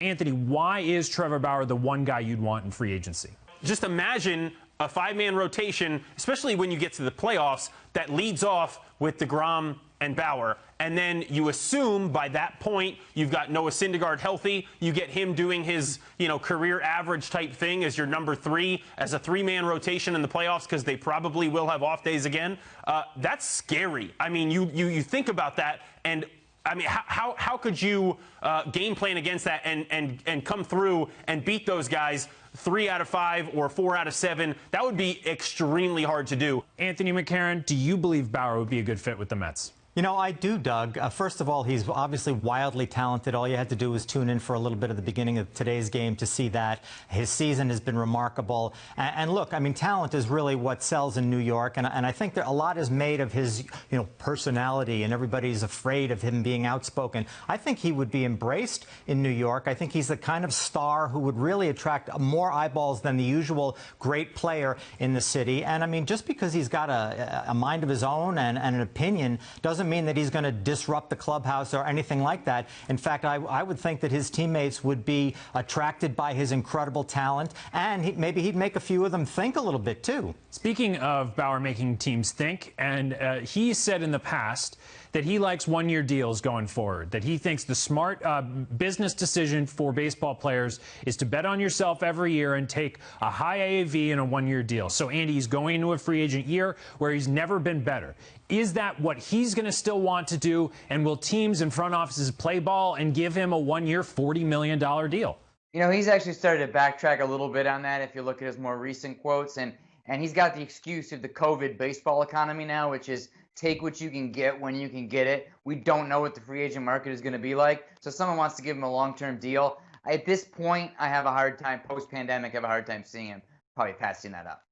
Anthony, why is Trevor Bauer the one guy you'd want in free agency? Just imagine a five-man rotation, especially when you get to the playoffs, that leads off with DeGrom and Bauer. And then you assume by that point you've got Noah Syndergaard healthy. You get him doing his, career average type thing as your number three, as a three-man rotation in the playoffs, because they probably will have off days again. That's scary. I mean, you think about that, and I mean, how could you game plan against that and come through and beat those guys 3 out of 5 or 4 out of 7? That would be extremely hard to do. Anthony McCarron, do you believe Bauer would be a good fit with the Mets? I do, Doug. First of all, he's obviously wildly talented. All you had to do was tune in for a little bit of the beginning of today's game to see that. His season has been remarkable. And look, I mean, talent is really what sells in New York. And I think that a lot is made of his, personality, and everybody's afraid of him being outspoken. I think he would be embraced in New York. I think he's the kind of star who would really attract more eyeballs than the usual great player in the city. And I mean, just because he's got a mind of his own and an opinion doesn't mean that he's going to disrupt the clubhouse or anything like that. In fact, I would think that his teammates would be attracted by his incredible talent, and maybe he'd make a few of them think a little bit too. Speaking of Bauer making teams think, and he said in the past that he likes one-year deals going forward, that he thinks the smart business decision for baseball players is to bet on yourself every year and take a high AAV in a one-year deal. So Andy, he's going into a free agent year where he's never been better. Is that what he's going to still want to do? And will teams and front offices play ball and give him a one-year, $40 million deal? He's actually started to backtrack a little bit on that if you look at his more recent quotes. And he's got the excuse of the COVID baseball economy now, which is take what you can get when you can get it. We don't know what the free agent market is going to be like. So someone wants to give him a long-term deal. At this point, I have a hard time, post-pandemic, I have a hard time seeing him probably passing that up.